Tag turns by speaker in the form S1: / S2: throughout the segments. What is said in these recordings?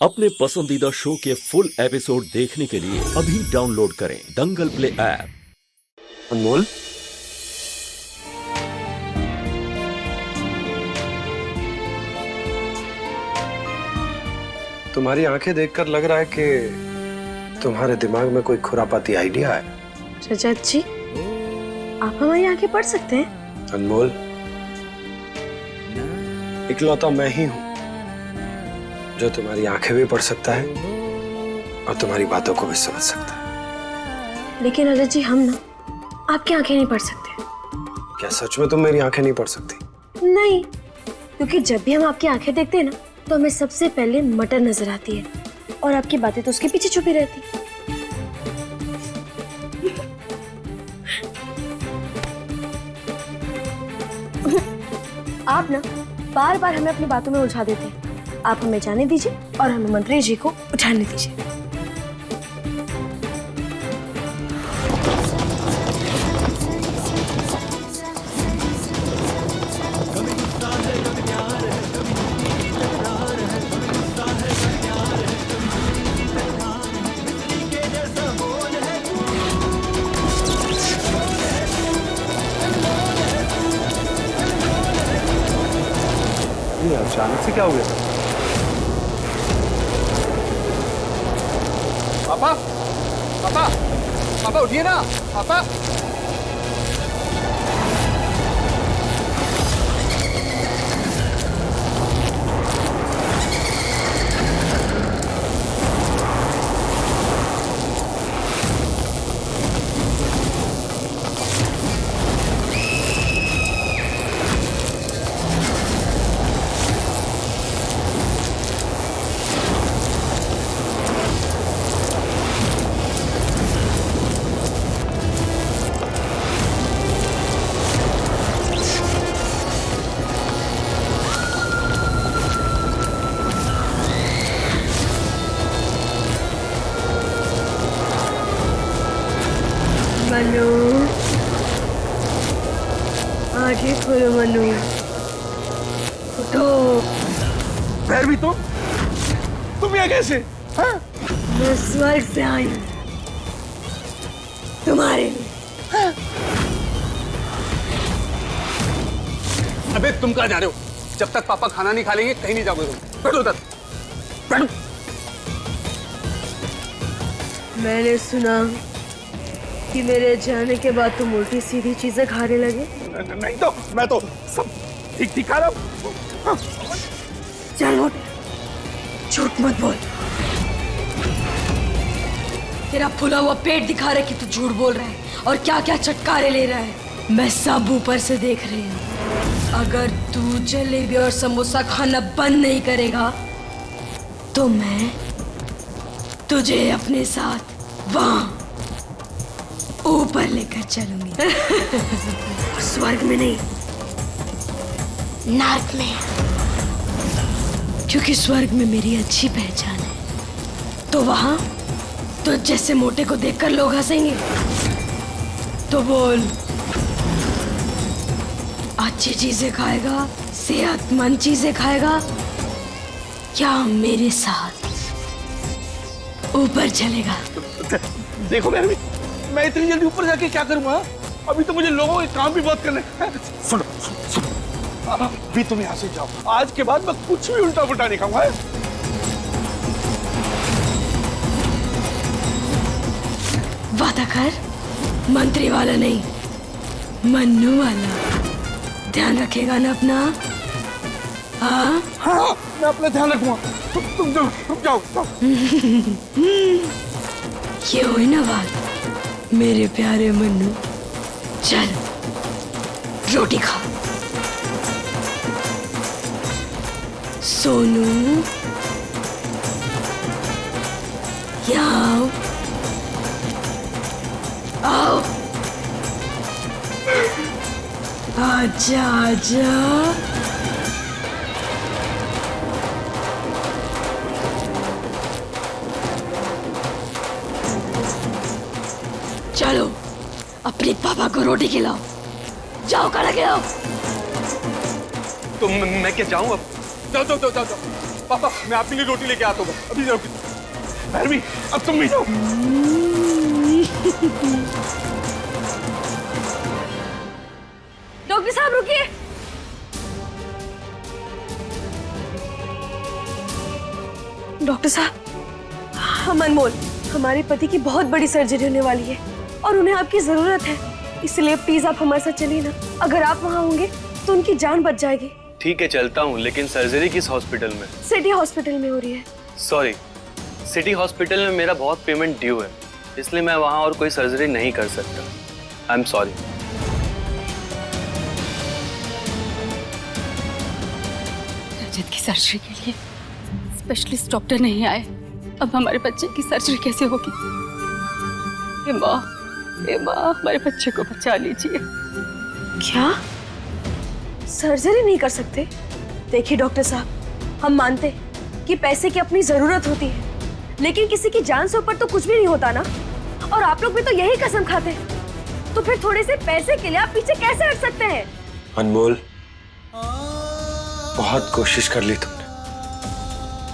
S1: अपने पसंदीदा शो के फुल एपिसोड देखने के लिए अभी डाउनलोड करें दंगल प्ले ऐप।
S2: अनमोल, तुम्हारी आंखें देखकर लग रहा है कि तुम्हारे दिमाग में कोई खुरापाती आइडिया है।
S3: रजत जी, आप हमारी आंखें पढ़ सकते हैं?
S2: अनमोल, इकलौता मैं ही हूं जो तुम्हारी आंखें भी पढ़ सकता है और तुम्हारी बातों को भी समझ सकता है।
S3: लेकिन रजत जी, हम ना आपकी आंखें नहीं पढ़ सकते।
S2: क्या सच में तुम मेरी आंखें नहीं पढ़ सकती?
S3: नहीं, क्योंकि जब भी हम आपकी आंखें देखते हैं ना, तो हमें सबसे पहले मटर नजर आती है और आपकी बातें तो उसके पीछे छुपी रहती। आप ना बार बार हमें अपनी बातों में उलझा देते हैं। आप हमें जाने दीजिए और हमें मंत्री जी को उठाने दीजिए।
S2: अचानक से क्या हो गया?
S4: पापा, पापा, पापा उठिए ना, पापा।
S3: मनु, आगे खोलो मनु, उठो।
S4: फिर भी तुम यहाँ कैसे? हाँ?
S3: मैं स्वर्ग से आई हूँ तुम्हारे लिए।
S4: अबे तुम कहाँ जा रहे हो? जब तक पापा खाना नहीं खा लेंगे कहीं नहीं जाओगे तुम। बैठो उधर, बैठो।
S3: मैंने सुना कि मेरे जाने के बाद तुम उल्टी सीधी चीजें खाने लगे।
S4: नहीं तो मैं तो सब ठीक ठीक खा रहा हूँ। हाँ।
S3: चल उठ, झूठ मत बोल। तेरा फूला हुआ पेट दिखा रहा है कि तू झूठ बोल रहा है और क्या क्या चटकारे ले रहा है। मैं सब ऊपर से देख रही हूँ। अगर तू जलेबी और समोसा खाना बंद नहीं करेगा तो मैं तुझे अपने साथ वहां ऊपर लेकर चलूंगी। स्वर्ग में नहीं, नर्क में, क्योंकि स्वर्ग में मेरी अच्छी पहचान है। तो वहां तो जैसे मोटे को देखकर लोग हंसेंगे। तो बोल, अच्छी चीजें खाएगा, सेहतमंद चीजें खाएगा, क्या मेरे साथ ऊपर चलेगा?
S4: देखो मैं इतनी जल्दी ऊपर जाके क्या करूँगा? अभी तो मुझे लोगों के काम भी बहुत करने हैं। सुनो सुनो सुनो, अभी तुम यहाँ से जाओ। आज के बाद मैं कुछ भी उल्टा पुल्टा नहीं खाऊंगा।
S3: वादा कर, मंत्री वाला नहीं, मन्नू वाला। ध्यान रखेगा ना अपना? हाँ
S4: हाँ, मैं अपना ध्यान रखूंगा। तुम जाओ।
S3: ये हुई ना बात मेरे प्यारे मन्नू। चल रोटी खा। सोनू, यहाँ आओ। आजा आजा। चलो अपने पापा को रोटी खिलाओ। जाओ खाना खिलाओ।
S4: तो मैं क्या जाऊं अब? जाओ जाओ जाओ जाओ। पापा मैं आपके लिए रोटी लेके आता हूँ, अभी जाओ। भैरवी अब तुम भी जाओ।
S3: डॉक्टर साहब रुकिए। डॉक्टर साहब, हम अनमोल, हमारे पति की बहुत बड़ी सर्जरी होने वाली है और उन्हें आपकी जरूरत है, इसलिए प्लीज आप हमारे साथ चलिए ना। अगर आप वहाँ होंगे तो उनकी जान बच जाएगी।
S5: ठीक है चलता हूँ, लेकिन सर्जरी किस हॉस्पिटल में?
S3: सिटी हॉस्पिटल में हो रही है।
S5: सॉरी, सिटी हॉस्पिटल में मेरा बहुत पेमेंट ड्यू है, इसलिए मैं वहाँ और कोई सर्जरी नहीं कर सकता। I am sorry.
S6: रजत की सर्जरी के लिए स्पेशलिस्ट डॉक्टर नहीं आए, अब हमारे बच्चे की सर्जरी कैसे होगी? हे माँ, हमारे बच्चे को बचा लीजिए।
S3: क्या सर्जरी नहीं कर सकते? देखिए डॉक्टर साहब, हम मानते हैं कि पैसे की अपनी जरूरत होती है, लेकिन किसी की जान से ऊपर तो कुछ भी नहीं होता ना। और आप लोग भी तो यही कसम खाते हैं, तो फिर थोड़े से पैसे के लिए आप पीछे कैसे हट सकते हैं?
S2: अनमोल, बहुत कोशिश कर ली तुमने,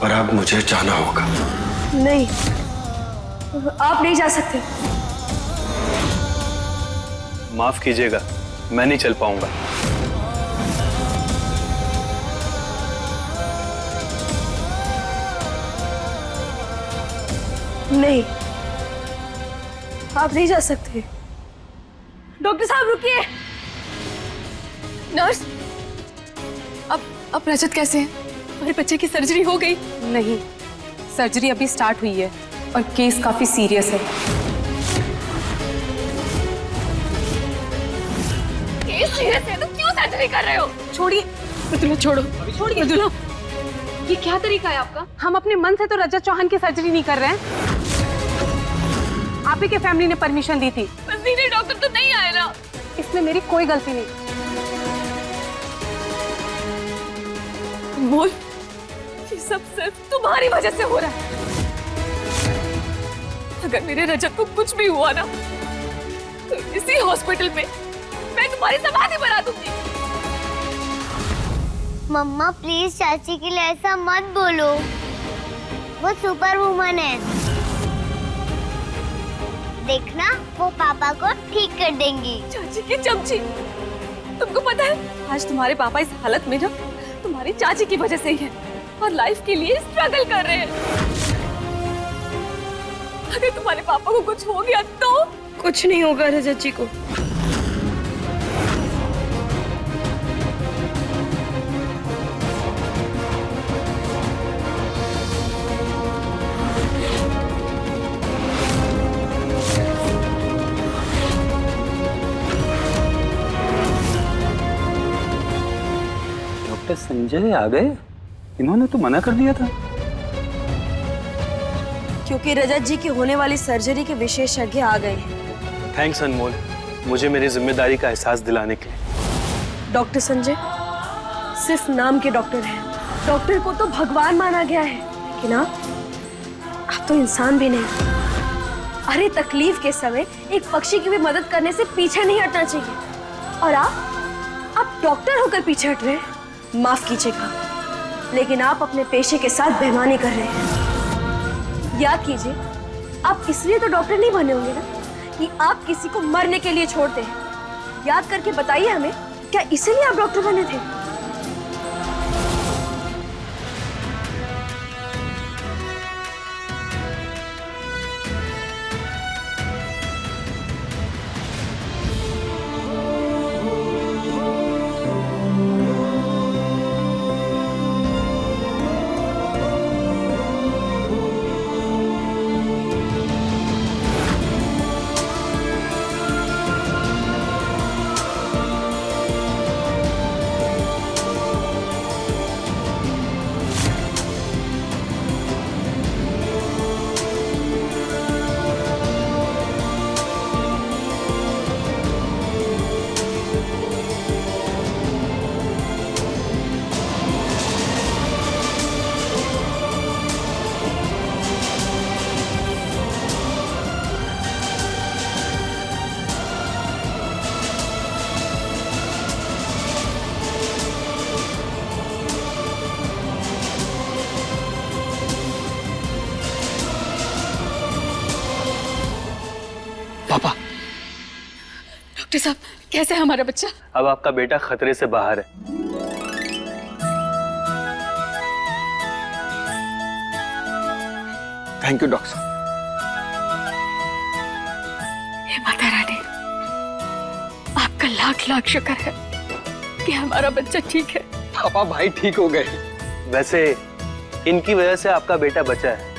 S2: पर अब मुझे जाना होगा।
S3: नहीं, आप नहीं जा सकते।
S5: माफ कीजिएगा, मैं नहीं चल पाऊंगा।
S3: नहीं, आप नहीं जा सकते। डॉक्टर साहब रुकिए।
S6: नर्स, अब रजत कैसे है? हमारे बच्चे की सर्जरी हो गई?
S7: नहीं, सर्जरी अभी स्टार्ट हुई है और केस काफी सीरियस है।
S6: केस सीरियस है तो क्यों सर्जरी कर रहे हो? छोड़िए मृदुला, छोड़ो, छोड़िए मृदुला।
S7: ये क्या तरीका है आपका? हम अपने मन से तो रजत चौहान की सर्जरी नहीं कर रहे हैं, आप ही के फैमिली ने परमिशन दी थी।
S6: सीनियर डॉक्टर तो नहीं आए ना।
S7: इसमें मेरी कोई गलती नहीं।
S6: मोल, ये सब सिर्फ तुम्हारी वजह से हो रहा है। अगर मेरे रजत को कुछ भी हुआ ना, तो इसी हॉस्पिटल में मैं तुम्हारी समाधि बना दूंगी।
S8: मम्मा प्लीज चाची के लिए ऐसा मत बोलो, वो सुपर वुमन है। देखना वो पापा को ठीक कर देंगी।
S6: चाची की चमची, तुमको पता है आज तुम्हारे पापा इस हालत में ना तुम्हारी चाची की वजह से ही है और लाइफ के लिए स्ट्रगल कर रहे हैं। अगर तुम्हारे पापा को कुछ हो गया तो?
S3: कुछ नहीं होगा रजत जी को।
S9: डॉक्टर संजय आ गए? इन्होंने तो मना कर दिया था।
S3: क्योंकि रजत जी की होने वाली सर्जरी के विशेषज्ञ आ गए हैं।
S5: थैंक्स अनमोल, मुझे मेरी जिम्मेदारी का एहसास दिलाने के लिए।
S3: डॉक्टर संजय सिर्फ नाम के डॉक्टर हैं। डॉक्टर को तो भगवान माना गया है, लेकिन आप तो इंसान भी नहीं। अरे तकलीफ के समय एक पक्षी की भी मदद करने से पीछे नहीं हटना चाहिए, और आप डॉक्टर होकर पीछे हट रहे हैं। माफ कीजिएगा, लेकिन आप अपने पेशे के साथ बेईमानी कर रहे हैं। याद कीजिए, आप इसलिए तो डॉक्टर नहीं बने होंगे ना कि आप किसी को मरने के लिए छोड़ते हैं। याद करके बताइए हमें, क्या इसीलिए आप डॉक्टर बने थे?
S6: डॉक्टर साहब कैसे है हमारा बच्चा?
S5: अब आपका बेटा खतरे से बाहर है।
S4: थैंक यू डॉक्टर साहब।
S6: हे माता रानी, आपका लाख लाख शुक्र है कि हमारा बच्चा ठीक है।
S2: पापा भाई ठीक हो गए।
S5: वैसे इनकी वजह से आपका बेटा बचा है।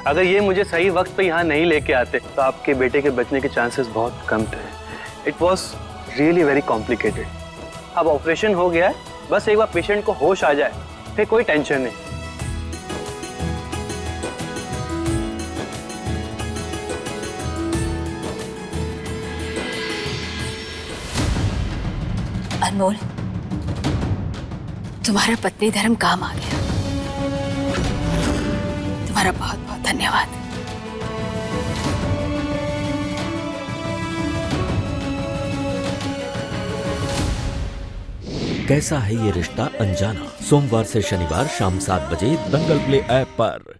S5: अगर ये मुझे सही वक्त पे यहाँ नहीं लेके आते तो आपके बेटे के बचने के चांसेस बहुत कम थे। It was really very complicated. अब ऑपरेशन हो गया है, बस एक बार पेशेंट को होश आ जाए फिर कोई टेंशन नहीं।
S6: अनमोल, तुम्हारा पत्नी धर्म काम आ गया। तुम्हारा बहुत बहुत धन्यवाद।
S1: कैसा है ये रिश्ता अनजाना, सोमवार से शनिवार शाम 7 बजे दंगल प्ले ऐप पर।